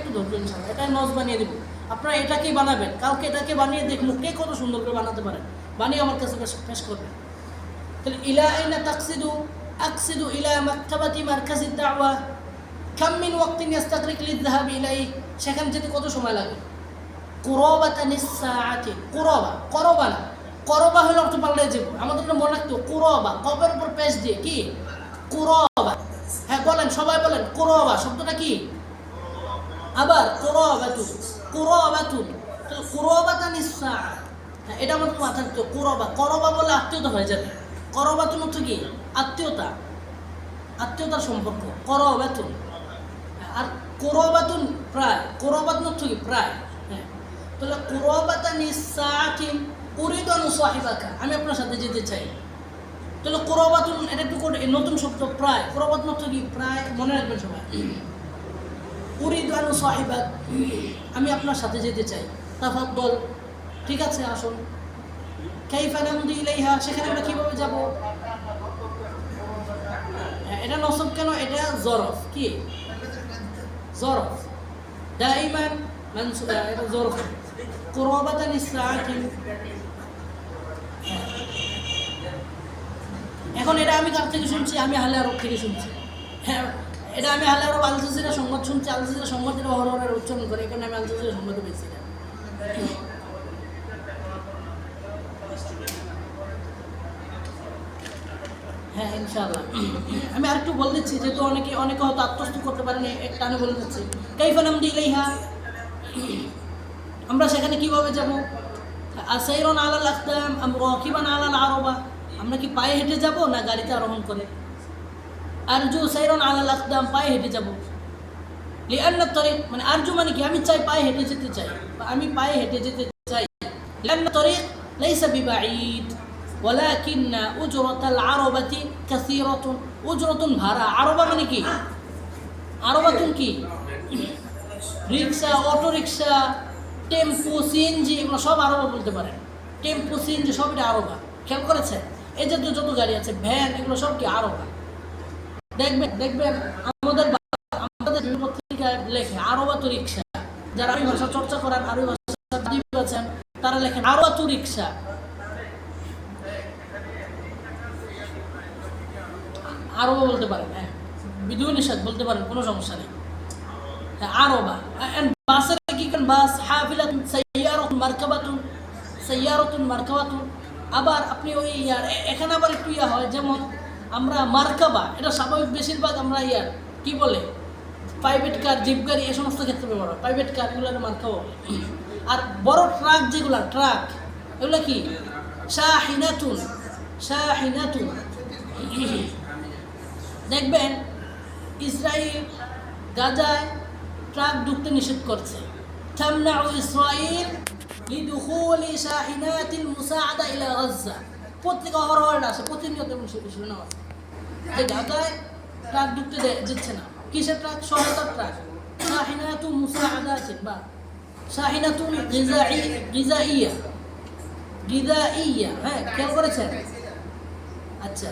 একটু ধৈর্য ইনশাআল্লাহ, এটা নজ বানিয়ে দেবো। আপনারা এটাকেই বানাবেন, কালকে এটাকে বানিয়ে দেখুন কে কত সুন্দর করে বানাতে পারেন, বানিয়ে আমার কাছে পেশ করবেন। তাহলে ইলা আইনা তাকসিদু, আকসিদু ইলা মাকতাবাতি মারকাজিদ দাওয়া, কাম মিন ওয়াক্তিন ইস্তাগরিক লিযহাব ইলাইহি, সেখানে যেতে কত সময় লাগে? কুরাবাতানিস সাআতি, কুরাবা, করবা না, করবা হলো অর্থ পাল্টে যাব, আমাদের মনে রাখতো কুরাবা, কবের উপর পেশ দিয়ে কি কুরাবা। হ্যাঁ বলেন, সবাই বলেন কুরাবা শব্দটা কি? আবার কুরাবাতুন, কুরাবাতুন, তো কুরাবাতানিস সাআ, এটা আমাদের মাথায় রাখতো। কুরাবা, করবা বলে আত্মীয়তা হয়ে যাবে, করবাতুন অর্থ কি? আত্মীয়তা, আত্মীয়তার সম্পর্ক, করবাতুন। আর কুরাবাতুন প্রায়, কুরাবাতুন অর্থ কি? প্রায়। হ্যাঁ, তাহলে কুরাবাতানিস সাআতি উরিদু আন সাহিবাকা, আমি আপনার সাথে যেতে চাই। তাহলে কুরাবাতুন এটা একটু নতুন শব্দ, প্রায়। কুরাবাতুন অর্থ কি? প্রায়, মনে রাখবেন সবাই। উরিদু আন সাহিবাক, আমি আপনার সাথে যেতে চাই। তাফাদ্দল, ঠিক আছে আসুন। কাইফা নামদি ইলাইহা, সেখানে আমরা কিভাবে যাব? এটা নসব কেন? এটা জরফ, কি জরফ, দাইমান মানসুব, এটা জরফ। কুরাবাতানিস সাআতি, এখন এটা আমি কার থেকে শুনছি? আমি আহলে আরব থেকে শুনছি। হ্যাঁ, এটা আমি আহলে আরব আল জাজিরা সংবাদ শুনছি। আল জাজিরা সংবাদ এটা হরহরের উচ্চারণ করে, এখানে আমি আল জাজিরা সংবাদ পেয়েছি না। হ্যাঁ ইনশাআল্লাহ, আমি আরেকটু বলে দিচ্ছি, যেহেতু অনেকে হয়তো আত্মস্থ করতে পারেন, একটা আমি বলে দিচ্ছি। কাইফা নামদি ইলাইহা, আমরা সেখানে কিভাবে যাব? আসাইরুন আলাল আকদাম আম রাকিবান আলাল আরবা, আমরা কি পায়ে হেঁটে যাব না গাড়িতে আরোহণ করে? আরজু সাইরুন আলাল আকদাম, পায়ে হেঁটে যাব। লিআন্না তরিক, মানে আরজু মানে কি? আমি চাই, পায়ে হেঁটে যেতে চাই, আমি পায়ে হেঁটে যেতে চাই। লিআন্না তরিক লাইসা বিবাঈদ ওয়ালাকিন্না উজরাতাল আরবাতি কাসীরাতুন, উজরাতুন ভাড়া, আরবা মানে কি? আরবাতুন কি? রিক্সা, অটো রিক্সা, টেম্পো, সিএনজি, এগুলো সব আরবা বলতে পারেন। টেম্পো, সিএনজি সব এটা আরবা। খেয়াল করেছেন? এই যে যত গাড়ি আছে, ভ্যান, এগুলো সব কি আরবা। দেখবেন আমাদের পত্রিকায় লেখে আরবাত রিক্সা, যারা আরবি ভাষা চর্চা করেন, আরবি ভাষা আছেন, তারা লেখেন আরবাত রিক্সা। আরবা বলতে পারেন, হ্যাঁ বিদুন নিষেধ বলতে পারেন, কোনো সমস্যা নেই। হ্যাঁ আরবা। বাসের কি করেন? বাস, হাফিলাতুন, সাইয়ারাতুন, মারকাবাতুন, সাইয়ারাতুন, মারকাবাতুন। আবার আপনি ওই এখানে আবার একটু হয়, যেমন আমরা মারকাবা, এটা স্বাভাবিক বেশিরভাগ আমরা কি বলে, প্রাইভেট কার, জিপ গাড়ি, এই সমস্ত ক্ষেত্রে ব্যবহার হয়। প্রাইভেট কার এগুলো মারকাবা। আর বড় ট্রাক যেগুলো, ট্রাক, এগুলো কি? শাহিনাতুন, শাহিনাতুন। দেখবেন ইসরায়েল গাজায় ট্রাক ঢুকতে নিষেধ করছে। তামনাউ ইসরায়েল লিদুখুলি শাহিনাতিল মুসাআদা ইলা গাজ্জা, পত্রিকা হরহর আসে, প্রতিনিয়ত শোনা আছে যে গাজায় ট্রাক ঢুকতে দিচ্ছে না। কিসের ট্রাক? সহায়তার ট্রাক। শাহিনাতুন মুসাআদাতিন বা শাহিনাতুন গিজাইয়া, হ্যাঁ খেয়াল করেছেন? আচ্ছা,